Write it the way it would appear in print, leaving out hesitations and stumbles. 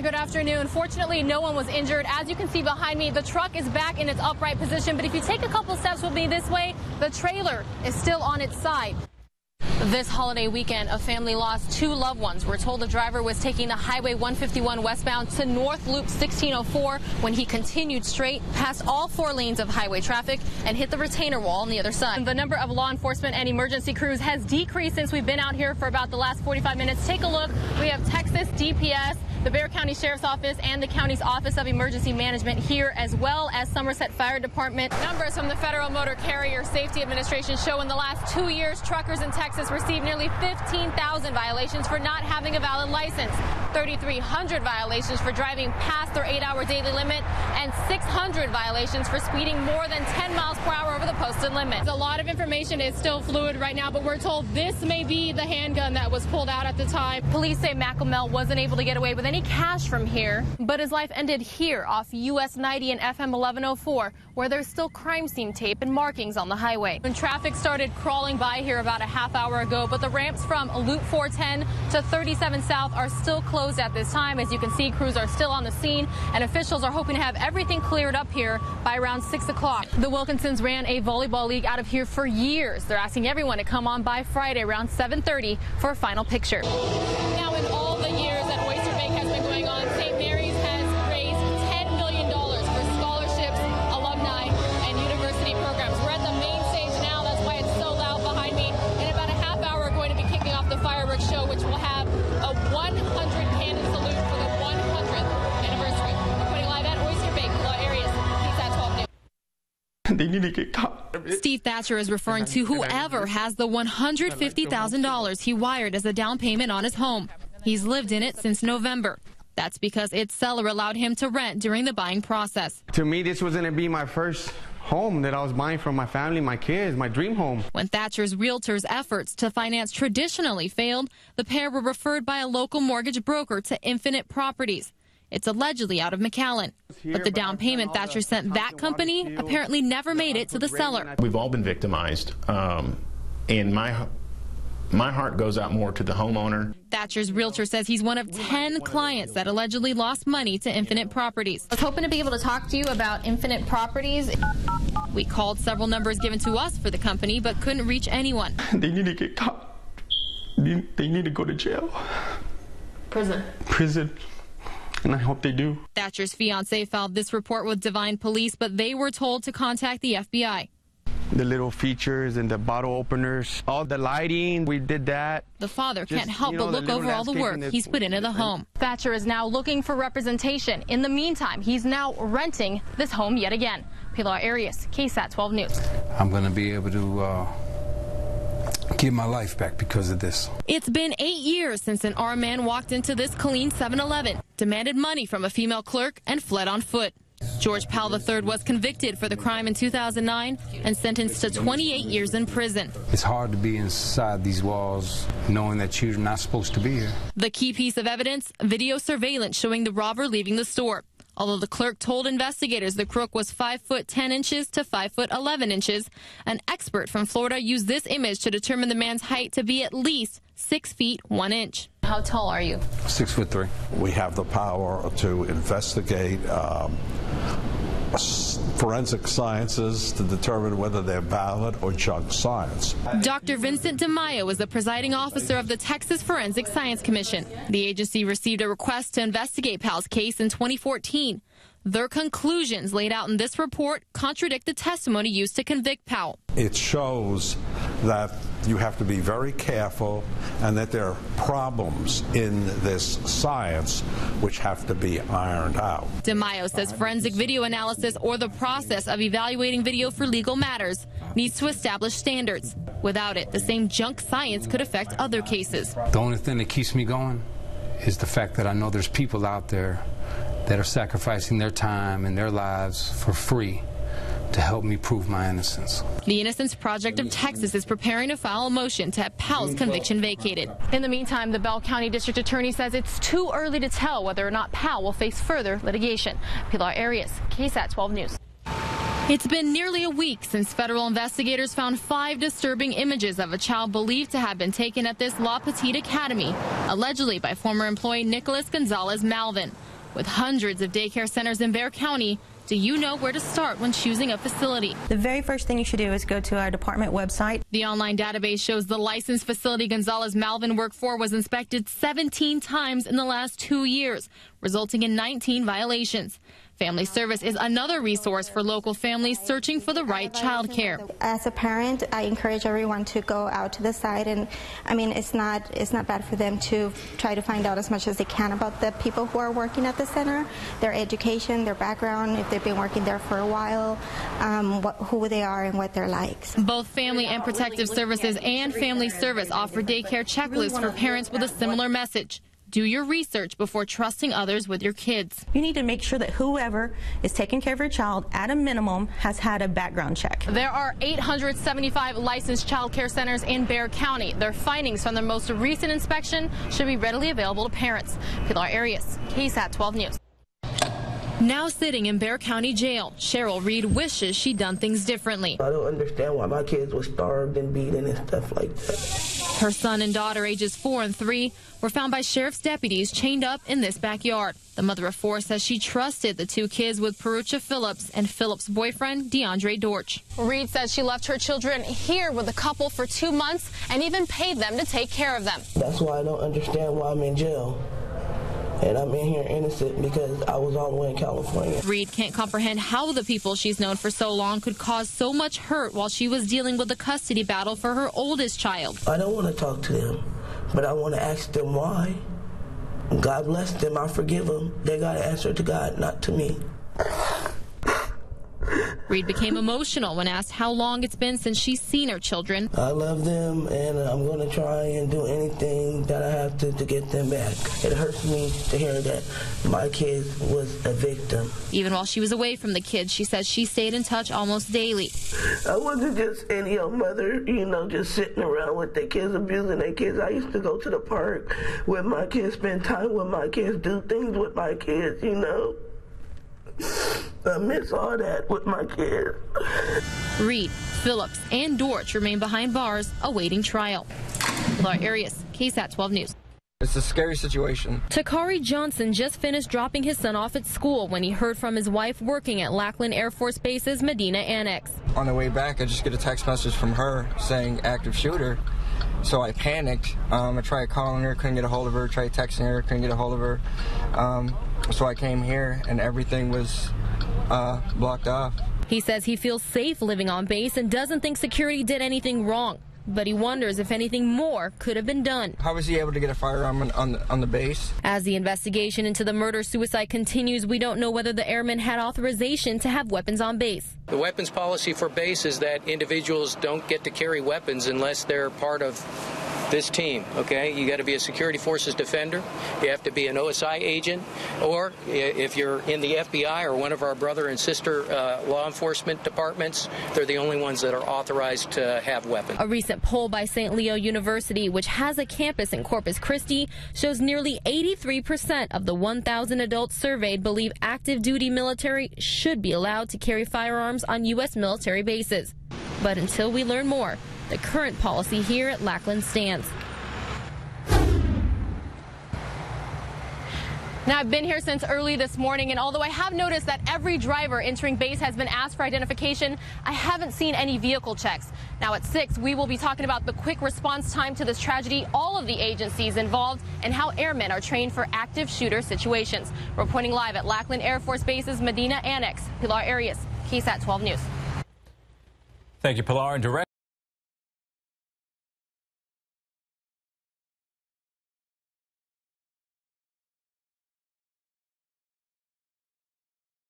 good afternoon. Fortunately, no one was injured. As you can see behind me, the truck is back in its upright position, but if you take a couple steps with me this way, the trailer is still on its side. This holiday weekend, a family lost 2 loved ones. We're told the driver was taking the Highway 151 westbound to North Loop 1604 when he continued straight past all 4 lanes of highway traffic and hit the retainer wall on the other side. The number of law enforcement and emergency crews has decreased since we've been out here for about the last 45 minutes. Take a look. We have Texas DPS, the Bexar County Sheriff's Office, and the county's Office of Emergency Management here, as well as Somerset Fire Department. Numbers from the Federal Motor Carrier Safety Administration show in the last 2 years, truckers in Texas received nearly 15,000 violations for not having a valid license, 3,300 violations for driving past their 8-hour daily limit, and 600 violations for speeding more than 10 miles per hour over the posted limit. A lot of information is still fluid right now, but we're told this may be the handgun that was pulled out at the time. Police say McElmel wasn't able to get away with any cash from here, but his life ended here off US 90 and FM 1104, where there's still crime scene tape and markings on the highway. When traffic started crawling by here about a half hour ago, but the ramps from Loop 410 to 37 South are still closed at this time. As you can see, crews are still on the scene, and officials are hoping to have everything cleared up here by around 6 o'clock. The Wilkinsons ran a volleyball league out of here for years. They're asking everyone to come on by Friday around 7:30 for a final picture. Now, in all the years that Oyster Bank has been going on, St. Mary's has raised $10 million for scholarships, alumni, and university programs. We're at the main stage now. That's why it's so loud behind me. In about a half hour, we're going to be kicking off the fireworks show, which will have a 100 cannon salute for the 100th anniversary. Reporting live at Oyster Bank, Pilar Arias, KSAT 12 News. They need to get caught. Steve Thatcher is referring to whoever has the $150,000 he wired as a down payment on his home. He's lived in it since November. That's because its seller allowed him to rent during the buying process. To me, this was going to be my first home that I was buying for my family, my kids, my dream home. When Thatcher's realtor's efforts to finance traditionally failed, the pair were referred by a local mortgage broker to Infinite Properties. It's allegedly out of McAllen. But the down payment Thatcher sent that company apparently never made it to the seller. We've all been victimized, and my heart goes out more to the homeowner. Thatcher's realtor says he's one of 10 clients that allegedly lost money to Infinite Properties. I was hoping to be able to talk to you about Infinite Properties. We called several numbers given to us for the company, but couldn't reach anyone. They need to get caught. They need to go to jail. Prison. And I hope they do. Thatcher's fiance filed this report with Divine Police, but they were told to contact the FBI. The little features and the bottle openers, all the lighting, we did that. The father can't help but look over all the work he's put into the home. Thatcher is now looking for representation. In the meantime, he's now renting this home yet again. Pilar Arias, KSAT 12 News. I'm going to be able to give my life back because of this. It's been 8 years since an armed man walked into this clean 7-Eleven, demanded money from a female clerk, and fled on foot. George Powell III was convicted for the crime in 2009 and sentenced to 28 years in prison. It's hard to be inside these walls knowing that you're not supposed to be here. The key piece of evidence, video surveillance showing the robber leaving the store. Although the clerk told investigators the crook was 5 foot 10 inches to 5 foot 11 inches, an expert from Florida used this image to determine the man's height to be at least 6 feet 1 inch. How tall are you? 6'3". We have the power to investigate forensic sciences to determine whether they're valid or junk science. Dr. Vincent DeMaio is the presiding officer of the Texas Forensic Science Commission. The agency received a request to investigate Powell's case in 2014. Their conclusions laid out in this report contradict the testimony used to convict Powell. It shows that you have to be very careful and that there are problems in this science which have to be ironed out. DeMaio says forensic video analysis, or the process of evaluating video for legal matters, needs to establish standards. Without it, the same junk science could affect other cases. The only thing that keeps me going is the fact that I know there's people out there that are sacrificing their time and their lives for free to help me prove my innocence. The Innocence Project of Texas is preparing to file a motion to have Powell's conviction vacated. In the meantime, the Bell County District Attorney says it's too early to tell whether or not Powell will face further litigation. Pilar Arias, KSAT 12 News. It's been nearly a week since federal investigators found 5 disturbing images of a child believed to have been taken at this La Petite Academy, allegedly by former employee Nicholas Gonzalez Malvin. With hundreds of daycare centers in Bexar County, do you know where to start when choosing a facility? The very first thing you should do is go to our department website. The online database shows the licensed facility Gonzalez Malvin worked for was inspected 17 times in the last 2 years, resulting in 19 violations. Family Service is another resource for local families searching for the right child care. As a parent, I encourage everyone to go out to the site, and I mean, it's not bad for them to try to find out as much as they can about the people who are working at the center, their education, their background, if they've been working there for a while, who they are and what they're like. Both Family and Protective Services and Family Service offer daycare checklists for parents with a similar message. Do your research before trusting others with your kids. You need to make sure that whoever is taking care of your child, at a minimum, has had a background check. There are 875 licensed child care centers in Bexar County. Their findings from their most recent inspection should be readily available to parents. Pilar Arias, KSAT 12 News. Now sitting in Bexar County Jail, Cheryl Reed wishes she'd done things differently. I don't understand why my kids were starved and beaten and stuff like that. Her son and daughter, ages 4 and 3, were found by sheriff's deputies chained up in this backyard. The mother of 4 says she trusted the 2 kids with Perucha Phillips and Phillips' boyfriend, DeAndre Dortch. Reed says she left her children here with the couple for 2 months and even paid them to take care of them. That's why I don't understand why I'm in jail. And I'm in here innocent because I was all the way in California. Reed can't comprehend how the people she's known for so long could cause so much hurt while she was dealing with the custody battle for her oldest child. I don't want to talk to them, but I want to ask them why. God bless them. I forgive them. They got to answer to God, not to me. Reed became emotional when asked how long it's been since she's seen her children. I love them, and I'm going to try and do anything that I have to get them back. It hurts me to hear that my kid was a victim. Even while she was away from the kids, she says she stayed in touch almost daily. I wasn't just any old mother, you know, just sitting around with their kids, abusing their kids. I used to go to the park with my kids, spend time with my kids, do things with my kids, you know. I miss all that with my kids. Reed, Phillips, and Dortch remain behind bars awaiting trial. Pilar Arias, KSAT 12 News. It's a scary situation. Takari Johnson just finished dropping his son off at school when he heard from his wife working at Lackland Air Force Base's Medina Annex. On the way back, I just get a text message from her saying active shooter. So I panicked. I tried calling her, couldn't get a hold of her. Tried texting her, couldn't get a hold of her. So I came here and everything was blocked off. He says he feels safe living on base and doesn't think security did anything wrong. But he wonders if anything more could have been done. How was he able to get a firearm on the base? As the investigation into the murder-suicide continues, we don't know whether the airman had authorization to have weapons on base. The weapons policy for base is that individuals don't get to carry weapons unless they're part of this team, okay? You got to be a security forces defender. You have to be an OSI agent, or if you're in the FBI or one of our brother and sister law enforcement departments, they're the only ones that are authorized to have weapons. A recent poll by St. Leo University, which has a campus in Corpus Christi, shows nearly 83% of the 1,000 adults surveyed believe active duty military should be allowed to carry firearms on U.S. military bases. But until we learn more, the current policy here at Lackland stands. Now, I've been here since early this morning, and although I have noticed that every driver entering base has been asked for identification, I haven't seen any vehicle checks. Now at 6, we will be talking about the quick response time to this tragedy, all of the agencies involved, and how airmen are trained for active shooter situations. Reporting live at Lackland Air Force Base's Medina Annex, Pilar Arias, KSAT 12 News. Thank you, Pilar. And direct